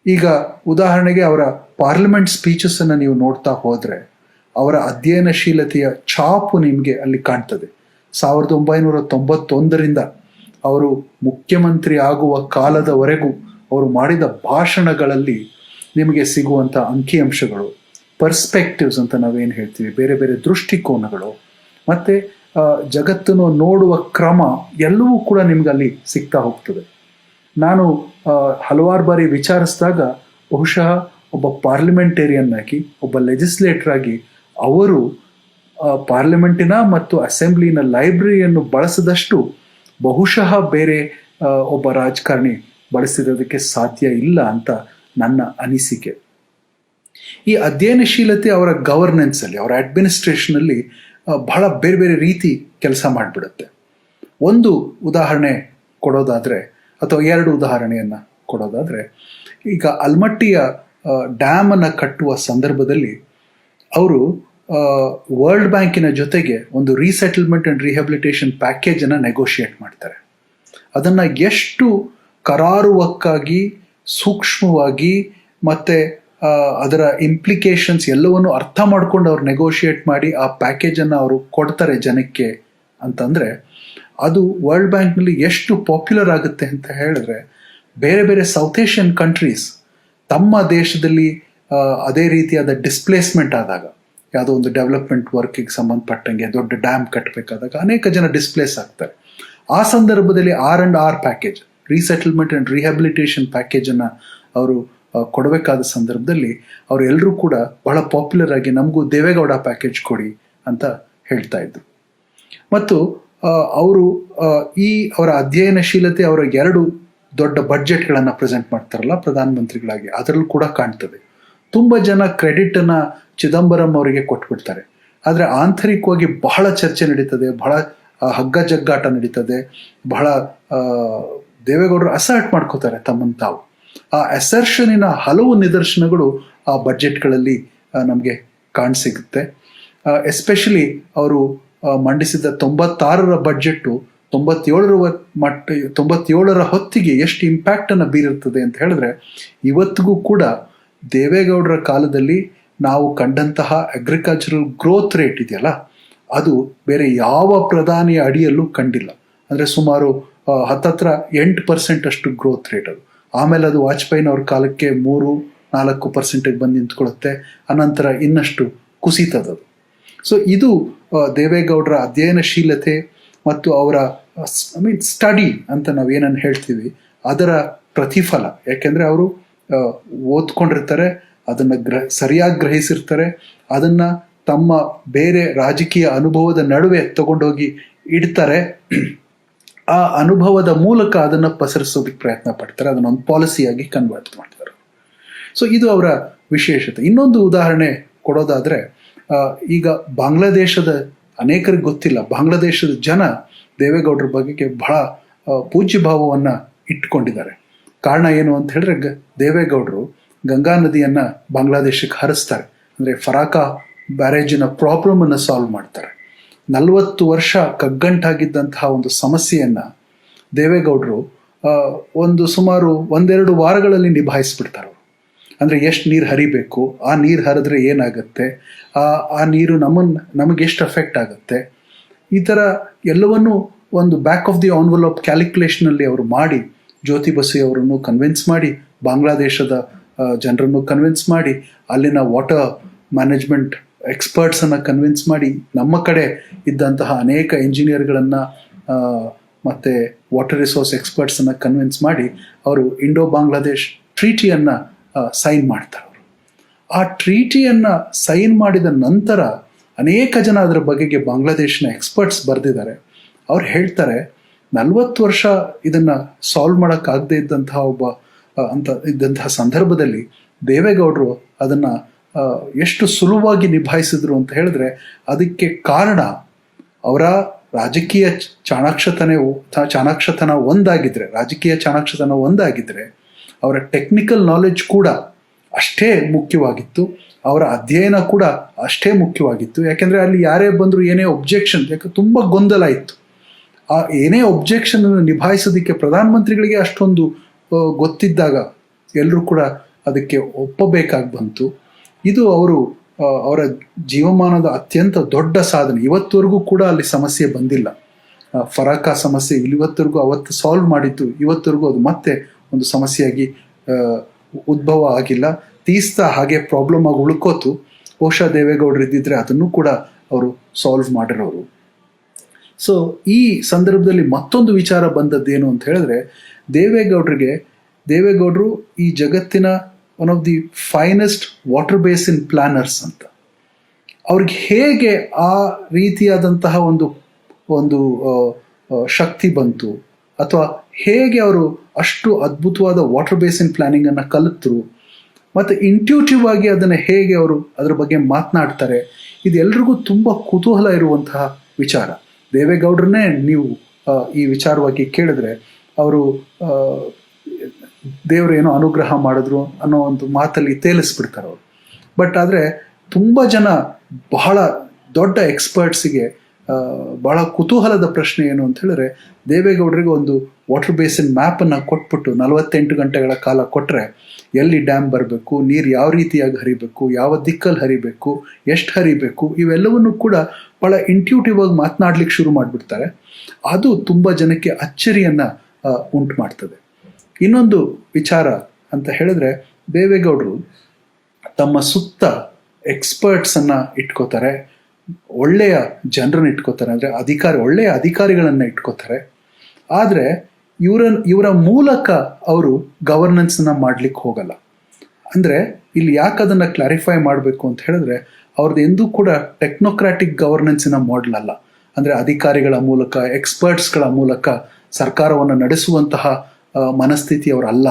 S2: ಈಗ ಉದಾಹರಣೆಗೆ ಅವರ ಪಾರ್ಲಿಮೆಂಟ್ ಸ್ಪೀಚಸ್ಸನ್ನು ನೀವು ನೋಡ್ತಾ ಹೋದರೆ ಅವರ ಅಧ್ಯಯನಶೀಲತೆಯ ಛಾಪು ನಿಮಗೆ ಅಲ್ಲಿ ಕಾಣ್ತದೆ. 1991ರಿಂದ ಅವರು ಮುಖ್ಯಮಂತ್ರಿ ಆಗುವ ಕಾಲದವರೆಗೂ ಅವರು ಮಾಡಿದ ಭಾಷಣಗಳಲ್ಲಿ ನಿಮಗೆ ಸಿಗುವಂಥ ಅಂಕಿಅಂಶಗಳು, ಪರ್ಸ್ಪೆಕ್ಟಿವ್ಸ್ ಅಂತ ನಾವೇನು ಹೇಳ್ತೀವಿ, ಬೇರೆ ಬೇರೆ ದೃಷ್ಟಿಕೋನಗಳು, ಮತ್ತು ಜಗತ್ತನ್ನು ನೋಡುವ ಕ್ರಮ ಎಲ್ಲವೂ ಕೂಡ ನಿಮ್ಗೆ ಅಲ್ಲಿ ಸಿಗ್ತಾ ಹೋಗ್ತದೆ. ನಾನು ಹಲವಾರು ಬಾರಿ ವಿಚಾರಿಸಿದಾಗ ಬಹುಶಃ ಒಬ್ಬ ಪಾರ್ಲಿಮೆಂಟೇರಿಯನ್ ಆಗಿ ಒಬ್ಬ ಲೆಜಿಸ್ಲೇಟರ್ ಆಗಿ ಅವರು ಪಾರ್ಲಿಮೆಂಟಿನ ಮತ್ತು ಅಸೆಂಬ್ಲಿನ ಲೈಬ್ರರಿಯನ್ನು ಬಳಸಿದಷ್ಟು ಬಹುಶಃ ಬೇರೆ ಒಬ್ಬ ರಾಜಕಾರಣಿ ಬಳಸಿರೋದಕ್ಕೆ ಸಾಧ್ಯ ಇಲ್ಲ ಅಂತ ನನ್ನ ಅನಿಸಿಕೆ. ಈ ಅಧ್ಯಯನಶೀಲತೆ ಅವರ ಗವರ್ನೆನ್ಸಲ್ಲಿ, ಅವರ ಅಡ್ಮಿನಿಸ್ಟ್ರೇಷನಲ್ಲಿ ಬಹಳ ಬೇರೆ ಬೇರೆ ರೀತಿ ಕೆಲಸ ಮಾಡಿಬಿಡುತ್ತೆ. ಒಂದು ಉದಾಹರಣೆ ಕೊಡೋದಾದರೆ, ಅಥವಾ ಎರಡು ಉದಾಹರಣೆಯನ್ನು ಕೊಡೋದಾದರೆ, ಈಗ ಆಲ್ಮಟ್ಟಿಯ ಡ್ಯಾಮನ್ನು ಕಟ್ಟುವ ಸಂದರ್ಭದಲ್ಲಿ ಅವರು ವರ್ಲ್ಡ್ ಬ್ಯಾಂಕಿನ ಜೊತೆಗೆ ಒಂದು ರೀಸೆಟಲ್ಮೆಂಟ್ ಆ್ಯಂಡ್ ರಿಹ್ಯಾಬಿಲಿಟೇಷನ್ ಪ್ಯಾಕೇಜನ್ನು ನೆಗೋಷಿಯೇಟ್ ಮಾಡ್ತಾರೆ. ಅದನ್ನು ಎಷ್ಟು ಕರಾರುವಕ್ಕಾಗಿ, ಸೂಕ್ಷ್ಮವಾಗಿ ಮತ್ತು ಅದರ ಇಂಪ್ಲಿಕೇಶನ್ಸ್ ಎಲ್ಲವನ್ನು ಅರ್ಥ ಮಾಡ್ಕೊಂಡು ಅವ್ರು ನೆಗೋಷಿಯೇಟ್ ಮಾಡಿ ಆ ಪ್ಯಾಕೇಜನ್ನು ಅವರು ಕೊಡ್ತಾರೆ ಜನಕ್ಕೆ ಅಂತಂದರೆ, ಅದು ವರ್ಲ್ಡ್ ಬ್ಯಾಂಕ್ನಲ್ಲಿ ಎಷ್ಟು ಪಾಪ್ಯುಲರ್ ಆಗುತ್ತೆ ಅಂತ ಹೇಳಿದ್ರೆ, ಬೇರೆ ಬೇರೆ ಸೌತ್ ಏಷ್ಯನ್ ಕಂಟ್ರೀಸ್ ತಮ್ಮ ದೇಶದಲ್ಲಿ ಅದೇ ರೀತಿಯಾದ ಡಿಸ್ಪ್ಲೇಸ್ಮೆಂಟ್ ಆದಾಗ, ಯಾವುದೋ ಒಂದು ಡೆವಲಪ್ಮೆಂಟ್ ವರ್ಕಿಗೆ ಸಂಬಂಧಪಟ್ಟಂಗೆ ದೊಡ್ಡ ಡ್ಯಾಮ್ ಕಟ್ಟಬೇಕಾದಾಗ ಅನೇಕ ಜನ ಡಿಸ್ಪ್ಲೇಸ್ ಆಗ್ತಾರೆ. ಆ ಸಂದರ್ಭದಲ್ಲಿ R&R package, resettlement and rehabilitation ಪ್ಯಾಕೇಜನ್ನು ಅವರು ಕೊಡಬೇಕಾದ ಸಂದರ್ಭದಲ್ಲಿ ಅವರೆಲ್ಲರೂ ಕೂಡ ಬಹಳ ಪಾಪ್ಯುಲರ್ ಆಗಿ ನಮಗೂ ದೇವೇಗೌಡ ಪ್ಯಾಕೇಜ್ ಕೊಡಿ ಅಂತ ಹೇಳ್ತಾ ಇದ್ರು. ಮತ್ತು ಅವರು ಅವರ ಅಧ್ಯಯನಶೀಲತೆ ಅವರ ಎರಡು ದೊಡ್ಡ ಬಡ್ಜೆಟ್ಗಳನ್ನು ಪ್ರೆಸೆಂಟ್ ಮಾಡ್ತಾರಲ್ಲ ಪ್ರಧಾನಮಂತ್ರಿಗಳಾಗಿ, ಅದರಲ್ಲೂ ಕೂಡ ಕಾಣ್ತದೆ. ತುಂಬ ಜನ ಕ್ರೆಡಿಟನ್ನು ಚಿದಂಬರಂ ಅವರಿಗೆ ಕೊಟ್ಬಿಡ್ತಾರೆ, ಆದರೆ ಆಂತರಿಕವಾಗಿ ಬಹಳ ಚರ್ಚೆ ನಡೀತದೆ, ಬಹಳ ಹಗ್ಗ ಜಗ್ಗಾಟ ನಡೀತದೆ, ಬಹಳ ದೇವೇಗೌಡರು ಅಸರ್ಟ್ ಮಾಡ್ಕೋತಾರೆ ತಮ್ಮನ್ನು ತಾವು. ಆ ಅಸರ್ಷನಿನ ಹಲವು ನಿದರ್ಶನಗಳು ಆ ಬಡ್ಜೆಟ್ಗಳಲ್ಲಿ ನಮಗೆ ಕಾಣಸಿಗುತ್ತೆ. ಎಸ್ಪೆಷಲಿ ಅವರು ಮಂಡಿಸಿದ 96ರ ಬಡ್ಜೆಟ್ಟು 97ರ ಹೊತ್ತಿಗೆ ಎಷ್ಟು ಇಂಪ್ಯಾಕ್ಟನ್ನು ಬೀರಿರ್ತದೆ ಅಂತ ಹೇಳಿದ್ರೆ, ಇವತ್ತಿಗೂ ಕೂಡ ದೇವೇಗೌಡರ ಕಾಲದಲ್ಲಿ ನಾವು ಕಂಡಂತಹ ಅಗ್ರಿಕಲ್ಚರಲ್ ಗ್ರೋತ್ ರೇಟ್ ಇದೆಯಲ್ಲ, ಅದು ಬೇರೆ ಯಾವ ಪ್ರಧಾನಿಯ ಅಡಿಯಲ್ಲೂ ಕಂಡಿಲ್ಲ. ಅಂದರೆ ಸುಮಾರು 8% ಅಷ್ಟು ಗ್ರೋತ್ ರೇಟ್ ಅದು. ಆಮೇಲೆ ಅದು ವಾಜಪೇಯಿನವ್ರ ಕಾಲಕ್ಕೆ 3-4% ಬಂದು ನಿಂತ್ಕೊಳ್ಳುತ್ತೆ, ಅನಂತರ ಇನ್ನಷ್ಟು ಕುಸಿತದದು. ಸೊ ಇದು ದೇವೇಗೌಡರ ಅಧ್ಯಯನಶೀಲತೆ ಮತ್ತು ಅವರ ಸ್ಟಡಿ ಅಂತ ನಾವೇನನ್ನು ಹೇಳ್ತೀವಿ ಅದರ ಪ್ರತಿಫಲ. ಯಾಕೆಂದರೆ ಅವರು ಓದ್ಕೊಂಡಿರ್ತಾರೆ, ಅದನ್ನು ಸರಿಯಾಗಿ ಗ್ರಹಿಸಿರ್ತಾರೆ, ಅದನ್ನು ತಮ್ಮ ಬೇರೆ ರಾಜಕೀಯ ಅನುಭವದ ನಡುವೆ ತಗೊಂಡೋಗಿ ಇಡ್ತಾರೆ. ಆ ಅನುಭವದ ಮೂಲಕ ಅದನ್ನು ಪಸರಿಸೋದಕ್ಕೆ ಪ್ರಯತ್ನ ಪಡ್ತಾರೆ, ಅದನ್ನೊಂದು ಪಾಲಿಸಿಯಾಗಿ ಕನ್ವರ್ಟ್ ಮಾಡ್ತಾರೆ. ಸೊ ಇದು ಅವರ ವಿಶೇಷತೆ. ಇನ್ನೊಂದು ಉದಾಹರಣೆ ಕೊಡೋದಾದರೆ, ಈಗ ಬಾಂಗ್ಲಾದೇಶದ ಅನೇಕರಿಗೆ ಗೊತ್ತಿಲ್ಲ, ಬಾಂಗ್ಲಾದೇಶದ ಜನ ದೇವೇಗೌಡರ ಬಗೆಗೆ ಬಹಳ ಪೂಜ್ಯ ಭಾವವನ್ನು ಇಟ್ಕೊಂಡಿದ್ದಾರೆ. ಕಾರಣ ಏನು ಅಂತ ಹೇಳಿದ್ರೆ, ದೇವೇಗೌಡರು ಗಂಗಾ ನದಿಯನ್ನು ಬಾಂಗ್ಲಾದೇಶಕ್ಕೆ ಹರಿಸ್ತಾರೆ. ಅಂದರೆ ಫರಾಕಾ ಬ್ಯಾರೇಜಿನ ಪ್ರಾಬ್ಲಮನ್ನು ಸಾಲ್ವ್ ಮಾಡ್ತಾರೆ. 40 ವರ್ಷ ಕಗ್ಗಂಟಾಗಿದ್ದಂತಹ ಒಂದು ಸಮಸ್ಯೆಯನ್ನು ದೇವೇಗೌಡರು ಸುಮಾರು 1-2 ವಾರಗಳಲ್ಲಿ ನಿಭಾಯಿಸ್ಬಿಡ್ತಾರೆ ಅವರು. ಅಂದರೆ ಎಷ್ಟು ನೀರು ಹರಿಬೇಕು, ಆ ನೀರು ಹರಿದ್ರೆ ಏನಾಗುತ್ತೆ, ಆ ನೀರು ನಮಗೆ ಎಷ್ಟು ಎಫೆಕ್ಟ್ ಆಗುತ್ತೆ, ಈ ಥರ ಎಲ್ಲವನ್ನೂ ಒಂದು ಬ್ಯಾಕ್ ಆಫ್ ದಿ ಆನ್ವಲಪ್ ಕ್ಯಾಲ್ಕುಲೇಷನಲ್ಲಿ ಅವರು ಮಾಡಿ, ಜ್ಯೋತಿ ಬಸು ಅವರನ್ನು ಕನ್ವಿನ್ಸ್ ಮಾಡಿ, ಬಾಂಗ್ಲಾದೇಶದ ಜನರನ್ನು ಕನ್ವಿನ್ಸ್ ಮಾಡಿ, ಅಲ್ಲಿನ ವಾಟರ್ ಮ್ಯಾನೇಜ್ಮೆಂಟ್ ಎಕ್ಸ್ಪರ್ಟ್ಸನ್ನು ಕನ್ವಿನ್ಸ್ ಮಾಡಿ, ನಮ್ಮ ಕಡೆ ಇದ್ದಂತಹ ಅನೇಕ ಇಂಜಿನಿಯರ್ಗಳನ್ನು ಮತ್ತು ವಾಟರ್ ರಿಸೋರ್ಸ್ ಎಕ್ಸ್ಪರ್ಟ್ಸನ್ನು ಕನ್ವಿನ್ಸ್ ಮಾಡಿ ಅವರು ಇಂಡೋ ಬಾಂಗ್ಲಾದೇಶ್ ಟ್ರೀಟಿಯನ್ನು ಸೈನ್ ಮಾಡ್ತಾರೆ. ಅವರು ಆ ಟ್ರೀಟಿಯನ್ನು ಸೈನ್ ಮಾಡಿದ ನಂತರ ಅನೇಕ ಜನ ಅದರ ಬಗೆಗೆ ಬಾಂಗ್ಲಾದೇಶನ ಎಕ್ಸ್ಪರ್ಟ್ಸ್ ಬರೆದಿದ್ದಾರೆ. ಅವ್ರು ಹೇಳ್ತಾರೆ, 40 ವರ್ಷ ಇದನ್ನು ಸಾಲ್ವ್ ಮಾಡೋಕ್ಕಾಗದೇ ಇದ್ದಂತಹ ಸಂದರ್ಭದಲ್ಲಿ ದೇವೇಗೌಡರು ಅದನ್ನು ಎಷ್ಟು ಸುಲಭವಾಗಿ ನಿಭಾಯಿಸಿದ್ರು ಅಂತ ಹೇಳಿದ್ರೆ, ಅದಕ್ಕೆ ಕಾರಣ ಅವರ ರಾಜಕೀಯ ಚಾಣಾಕ್ಷತನ ಒಂದಾಗಿದ್ರೆ, ರಾಜಕೀಯ ಚಾಣಾಕ್ಷತನ ಒಂದಾಗಿದ್ರೆ, ಅವರ ಟೆಕ್ನಿಕಲ್ ನಾಲೆಡ್ಜ್ ಕೂಡ ಅಷ್ಟೇ ಮುಖ್ಯವಾಗಿತ್ತು, ಅವರ ಅಧ್ಯಯನ ಕೂಡ ಅಷ್ಟೇ ಮುಖ್ಯವಾಗಿತ್ತು. ಯಾಕೆಂದರೆ ಅಲ್ಲಿ ಯಾರೇ ಬಂದರೂ ಏನೇ ಒಬ್ಜೆಕ್ಷನ್, ಯಾಕೆ ತುಂಬ ಗೊಂದಲ ಇತ್ತು, ಆ ಏನೇ ಒಬ್ಜೆಕ್ಷನನ್ನು ನಿಭಾಯಿಸೋದಕ್ಕೆ ಪ್ರಧಾನಮಂತ್ರಿಗಳಿಗೆ ಅಷ್ಟೊಂದು ಗೊತ್ತಿದ್ದಾಗ ಎಲ್ಲರೂ ಕೂಡ ಅದಕ್ಕೆ ಒಪ್ಪಬೇಕಾಗಿ ಬಂತು. ಇದು ಅವರ ಜೀವಮಾನದ ಅತ್ಯಂತ ದೊಡ್ಡ ಸಾಧನೆ. ಇವತ್ತವರೆಗೂ ಕೂಡ ಅಲ್ಲಿ ಸಮಸ್ಯೆ ಬಂದಿಲ್ಲ. ಫರಾಕಾ ಸಮಸ್ಯೆ ಇವತ್ತವರೆಗೂ ಅವತ್ತು ಸಾಲ್ವ್ ಮಾಡಿದ್ದು, ಇವತ್ತವರೆಗೂ ಅದು ಮತ್ತೆ ಒಂದು ಸಮಸ್ಯೆಯಾಗಿ ಉದ್ಭವ ಆಗಿಲ್ಲ. ತೀಸ್ತಾ ಹಾಗೆ ಪ್ರಾಬ್ಲಮ್ ಆಗಿ ಉಳ್ಕೋತು. ಬಹುಶಃ ದೇವೇಗೌಡರು ಇದ್ದಿದ್ರೆ ಅದನ್ನು ಕೂಡ ಅವರು ಸಾಲ್ವ್ ಮಾಡಿರೋರು. ಸೊ ಈ ಸಂದರ್ಭದಲ್ಲಿ ಮತ್ತೊಂದು ವಿಚಾರ ಬಂದದ್ದೇನು ಅಂತ ಹೇಳಿದ್ರೆ, ದೇವೇಗೌಡರು ಈ ಜಗತ್ತಿನ one of the finest water basin planners ಅಂತ. ಅವ್ರಿಗೆ ಹೇಗೆ ಆ ರೀತಿಯಾದಂತಹ ಒಂದು ಶಕ್ತಿ ಬಂತು, ಅಥವಾ ಹೇಗೆ ಅವರು ಅಷ್ಟು ಅದ್ಭುತವಾದ ವಾಟರ್ ಬೇಸಿನ್ ಪ್ಲಾನಿಂಗನ್ನು ಕಲಿತರು, ಮತ್ತು ಇಂಟ್ಯೂಟಿವ್ ಆಗಿ ಅದನ್ನು ಹೇಗೆ ಅವರು ಅದರ ಬಗ್ಗೆ ಮಾತನಾಡ್ತಾರೆ, ಇದೆಲ್ಲರಿಗೂ ತುಂಬ ಕುತೂಹಲ ಇರುವಂತಹ ವಿಚಾರ. ದೇವೇಗೌಡರನ್ನೇ ನೀವು ಈ ವಿಚಾರವಾಗಿ ಕೇಳಿದ್ರೆ ಅವರು ದೇವರು ಏನೋ ಅನುಗ್ರಹ ಮಾಡಿದ್ರು ಅನ್ನೋ ಒಂದು ಮಾತಲ್ಲಿ ತೇಲಿಸ್ಬಿಡ್ತಾರೆ ಅವರು. ಬಟ್ ಆದರೆ ತುಂಬ ಜನ ಬಹಳ ದೊಡ್ಡ ಎಕ್ಸ್ಪರ್ಟ್ಸಿಗೆ ಬಹಳ ಕುತೂಹಲದ ಪ್ರಶ್ನೆ ಏನು ಅಂತ ಹೇಳಿದ್ರೆ, ದೇವೇಗೌಡರಿಗೆ ಒಂದು ವಾಟರ್ ಬೇಸಿನ್ ಮ್ಯಾಪನ್ನು ಕೊಟ್ಬಿಟ್ಟು 48 ಗಂಟೆಗಳ ಕಾಲ ಕೊಟ್ಟರೆ ಎಲ್ಲಿ ಡ್ಯಾಮ್ ಬರಬೇಕು, ನೀರು ಯಾವ ರೀತಿಯಾಗಿ ಹರಿಬೇಕು, ಯಾವ ದಿಕ್ಕಲ್ಲಿ ಹರಿಬೇಕು, ಎಷ್ಟು ಹರಿಬೇಕು, ಇವೆಲ್ಲವನ್ನು ಕೂಡ ಭಾಳ ಇಂಟ್ಯೂಟಿವ್ ಆಗಿ ಮಾತನಾಡ್ಲಿಕ್ಕೆ ಶುರು ಮಾಡಿಬಿಡ್ತಾರೆ. ಅದು ತುಂಬ ಜನಕ್ಕೆ ಅಚ್ಚರಿಯನ್ನು ಉಂಟು ಮಾಡ್ತದೆ. ಇನ್ನೊಂದು ವಿಚಾರ ಅಂತ ಹೇಳಿದ್ರೆ, ದೇವೇಗೌಡರು ತಮ್ಮ ಸುತ್ತ ಎಕ್ಸ್ಪರ್ಟ್ಸನ್ನು ಇಟ್ಕೋತಾರೆ, ಒಳ್ಳೆಯ ಜನರನ್ನು ಇಟ್ಕೋತಾರೆ, ಅಂದರೆ ಒಳ್ಳೆಯ ಅಧಿಕಾರಿಗಳನ್ನು ಇಟ್ಕೋತಾರೆ. ಆದರೆ ಇವರ ಮೂಲಕ ಅವರು ಗವರ್ನೆನ್ಸನ್ನು ಮಾಡಲಿಕ್ಕೆ ಹೋಗಲ್ಲ. ಅಂದರೆ ಇಲ್ಲಿ ಯಾಕೆ ಅದನ್ನು ಕ್ಲಾರಿಫೈ ಮಾಡಬೇಕು ಅಂತ ಹೇಳಿದ್ರೆ, ಅವ್ರದ್ದು ಎಂದೂ ಕೂಡ ಟೆಕ್ನೋಕ್ರಾಟಿಕ್ ಗವರ್ನೆನ್ಸಿನ ಮಾಡೆಲ್ ಅಲ್ಲ. ಅಂದರೆ ಅಧಿಕಾರಿಗಳ ಮೂಲಕ, ಎಕ್ಸ್ಪರ್ಟ್ಸ್ಗಳ ಮೂಲಕ ಸರ್ಕಾರವನ್ನು ನಡೆಸುವಂತಹ ಮನಸ್ಥಿತಿ ಅವರಲ್ಲ.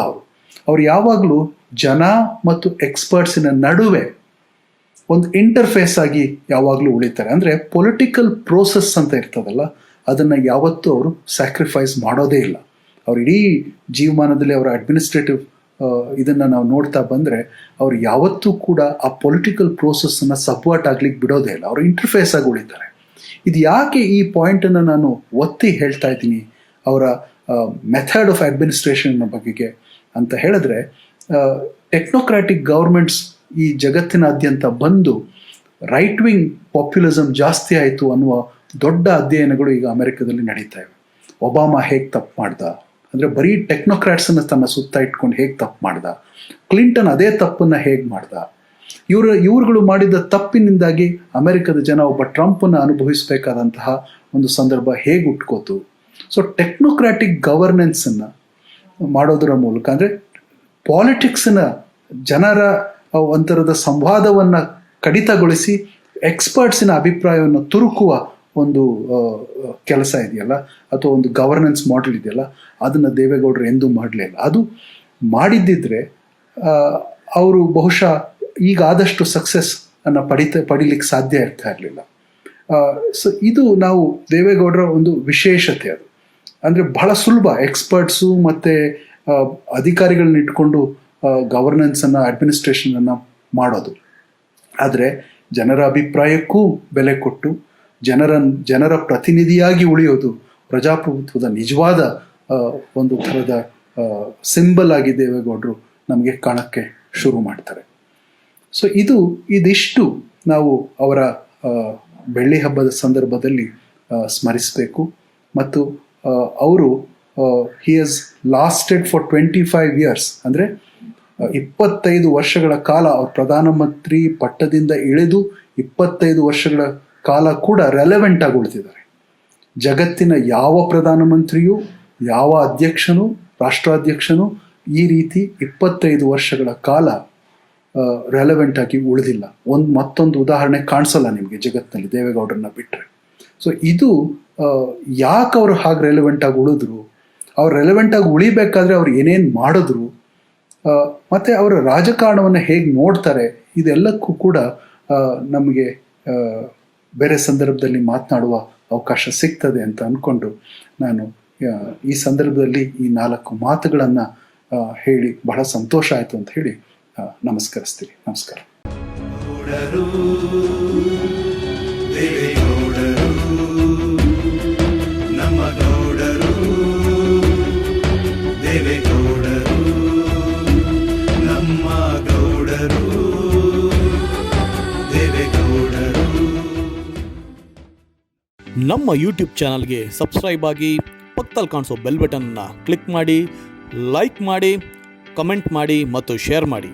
S2: ಅವರು ಯಾವಾಗಲೂ ಜನ ಮತ್ತು ಎಕ್ಸ್ಪರ್ಟ್ಸಿನ ನಡುವೆ ಒಂದು ಇಂಟರ್ಫೇಸ್ ಆಗಿ ಯಾವಾಗಲೂ ಉಳಿತಾರೆ. ಅಂದರೆ ಪೊಲಿಟಿಕಲ್ ಪ್ರೋಸೆಸ್ ಅಂತ ಇರ್ತದಲ್ಲ, ಅದನ್ನು ಯಾವತ್ತೂ ಅವರು ಸ್ಯಾಕ್ರಿಫೈಸ್ ಮಾಡೋದೇ ಇಲ್ಲ. ಅವ್ರ ಇಡೀ ಜೀವಮಾನದಲ್ಲಿ ಅವರ ಅಡ್ಮಿನಿಸ್ಟ್ರೇಟಿವ್ ಇದನ್ನು ನಾವು ನೋಡ್ತಾ ಬಂದರೆ, ಅವ್ರು ಯಾವತ್ತೂ ಕೂಡ ಆ ಪೊಲಿಟಿಕಲ್ ಪ್ರೋಸೆಸ್ಸನ್ನು ಸಪೋರ್ಟ್ ಆಗ್ಲಿಕ್ಕೆ ಬಿಡೋದೇ ಇಲ್ಲ. ಅವರು ಇಂಟರ್ಫೇಸ್ ಆಗಿ ಉಳಿತಾರೆ. ಇದು ಯಾಕೆ ಈ ಪಾಯಿಂಟನ್ನು ನಾನು ಒತ್ತಿ ಹೇಳ್ತಾ ಇದ್ದೀನಿ ಅವರ ಮೆಥಡ್ ಆಫ್ ಅಡ್ಮಿನಿಸ್ಟ್ರೇಷನ್ ಬಗೆಗೆ ಅಂತ ಹೇಳಿದ್ರೆ, ಟೆಕ್ನೋಕ್ರಾಟಿಕ್ ಗವರ್ಮೆಂಟ್ಸ್ ಈ ಜಗತ್ತಿನಾದ್ಯಂತ ಬಂದು ರೈಟ್ ವಿಂಗ್ ಪಾಪ್ಯುಲಿಸಮ್ ಜಾಸ್ತಿ ಆಯಿತು ಅನ್ನುವ ದೊಡ್ಡ ಅಧ್ಯಯನಗಳು ಈಗ ಅಮೆರಿಕದಲ್ಲಿ ನಡೀತಾ ಇವೆ. ಒಬಾಮಾ ಹೇಗೆ ತಪ್ಪು ಮಾಡ್ದ, ಅಂದರೆ ಬರೀ ಟೆಕ್ನೋಕ್ರಾಟ್ಸನ್ನು ತನ್ನ ಸುತ್ತ ಇಟ್ಕೊಂಡು ಹೇಗೆ ತಪ್ಪು ಮಾಡ್ದ, ಕ್ಲಿಂಟನ್ ಅದೇ ತಪ್ಪನ್ನು ಹೇಗೆ ಮಾಡ್ದ, ಇವ್ರುಗಳು ಮಾಡಿದ ತಪ್ಪಿನಿಂದಾಗಿ ಅಮೆರಿಕದ ಜನ ಒಬ್ಬ ಟ್ರಂಪನ್ನು ಅನುಭವಿಸಬೇಕಾದಂತಹ ಒಂದು ಸಂದರ್ಭ ಹೇಗೆ ಉಟ್ಕೋತು. ಸೊ ಟೆಕ್ನೋಕ್ರಾಟಿಕ್ ಗವರ್ನೆನ್ಸನ್ನು ಮಾಡೋದರ ಮೂಲಕ, ಅಂದರೆ ಪಾಲಿಟಿಕ್ಸ್ನ ಜನರ ಒಂಥರದ ಸಂವಾದವನ್ನು ಕಡಿತಗೊಳಿಸಿ ಎಕ್ಸ್ಪರ್ಟ್ಸಿನ ಅಭಿಪ್ರಾಯವನ್ನು ತುರುಕುವ ಒಂದು ಕೆಲಸ ಇದೆಯಲ್ಲ, ಅಥವಾ ಒಂದು ಗವರ್ನೆನ್ಸ್ ಮಾಡೆಲ್ ಇದೆಯಲ್ಲ, ಅದನ್ನು ದೇವೇಗೌಡರು ಎಂದೂ ಮಾಡಲಿಲ್ಲ. ಅದು ಮಾಡಿದ್ದಿದ್ರೆ ಅವರು ಬಹುಶಃ ಈಗ ಆದಷ್ಟು ಸಕ್ಸಸ್ ಅನ್ನು ಪಡಿಲಿಕ್ಕೆ ಸಾಧ್ಯ ಇರ್ತಾ ಇರಲಿಲ್ಲ. ಸೊ ಇದು ನಾವು ದೇವೇಗೌಡರ ಒಂದು ವಿಶೇಷತೆ. ಅದು ಅಂದರೆ ಬಹಳ ಸುಲಭ ಎಕ್ಸ್ಪರ್ಟ್ಸು ಮತ್ತು ಅಧಿಕಾರಿಗಳನ್ನ ಇಟ್ಕೊಂಡು ಗವರ್ನೆನ್ಸನ್ನು, ಅಡ್ಮಿನಿಸ್ಟ್ರೇಷನನ್ನು ಮಾಡೋದು. ಆದರೆ ಜನರ ಅಭಿಪ್ರಾಯಕ್ಕೂ ಬೆಲೆ ಕೊಟ್ಟು ಜನರ ಪ್ರತಿನಿಧಿಯಾಗಿ ಉಳಿಯೋದು ಪ್ರಜಾಪ್ರಭುತ್ವದ ನಿಜವಾದ ಒಂದು ಥರದ ಸಿಂಬಲ್ ಆಗಿ ದೇವೇಗೌಡರು ನಮಗೆ ಕಾಣಕ್ಕೆ ಶುರು ಮಾಡ್ತಾರೆ. ಸೊ ಇದಿಷ್ಟು ನಾವು ಅವರ ಬೆಳ್ಳಿ ಹಬ್ಬದ ಸಂದರ್ಭದಲ್ಲಿ ಸ್ಮರಿಸಬೇಕು. ಮತ್ತು ಅವರು ಹಿ ಹಸ್ ಲಾಸ್ಟೆಡ್ ಫಾರ್ 25 years, ಅಂದರೆ 25 ವರ್ಷಗಳ ಕಾಲ ಅವ್ರು ಪ್ರಧಾನಮಂತ್ರಿ ಪಟ್ಟದಿಂದ ಇಳಿದು 25 ವರ್ಷಗಳ ಕಾಲ ಕೂಡ ರೆಲೆವೆಂಟ್ ಆಗಿ ಉಳಿದಿದ್ದಾರೆ. ಜಗತ್ತಿನ ಯಾವ ಪ್ರಧಾನಮಂತ್ರಿಯೂ, ಯಾವ ಅಧ್ಯಕ್ಷನೂ, ರಾಷ್ಟ್ರಾಧ್ಯಕ್ಷನೂ ಈ ರೀತಿ 25 ವರ್ಷಗಳ ಕಾಲ ರೆಲೆವೆಂಟ್ ಆಗಿ ಉಳಿದಿಲ್ಲ. ಮತ್ತೊಂದು ಉದಾಹರಣೆ ಕಾಣಿಸಲ್ಲ ನಿಮಗೆ ಜಗತ್ತಿನಲ್ಲಿ ದೇವೇಗೌಡರನ್ನ ಬಿಟ್ಟರೆ. ಸೊ ಇದು ಯಾಕೆ ಅವರು ಹಾಗೆ ರೆಲೆವೆಂಟ್ ಆಗಿ ಉಳಿದ್ರು, ಅವ್ರು ರೆಲೆವೆಂಟ್ ಆಗಿ ಉಳಿಬೇಕಾದ್ರೆ ಅವ್ರು ಏನೇನು ಮಾಡಿದ್ರು, ಮತ್ತು ಅವರ ರಾಜಕಾರಣವನ್ನು ಹೇಗೆ ನೋಡ್ತಾರೆ, ಇದೆಲ್ಲಕ್ಕೂ ಕೂಡ ನಮಗೆ ಬೇರೆ ಸಂದರ್ಭದಲ್ಲಿ ಮಾತನಾಡುವ ಅವಕಾಶ ಸಿಗ್ತದೆ ಅಂತ ಅಂದ್ಕೊಂಡು ನಾನು ಈ ಸಂದರ್ಭದಲ್ಲಿ ಈ 4 ಮಾತುಗಳನ್ನು ಹೇಳಿ ಬಹಳ ಸಂತೋಷ ಆಯಿತು ಅಂತ ಹೇಳಿ ನಮಸ್ಕರಿಸ್ತೀನಿ. ನಮಸ್ಕಾರ.
S1: ನಮ್ಮ ಗೌಡರು, ದೇವೇಗೌಡರು, ನಮ್ಮ ಗೌಡರು, ದೇವೇಗೌಡರು.
S3: ನಮ್ಮ ಯೂಟ್ಯೂಬ್ ಚಾನಲ್ಗೆ ಸಬ್ಸ್ಕ್ರೈಬ್ ಆಗಿ, ಪಕ್ಕದಲ್ಲಿ ಕಾಣಿಸೋ ಬೆಲ್ ಬಟನ್ನ ಕ್ಲಿಕ್ ಮಾಡಿ, ಲೈಕ್ ಮಾಡಿ, ಕಮೆಂಟ್ ಮಾಡಿ ಮತ್ತು ಶೇರ್ ಮಾಡಿ.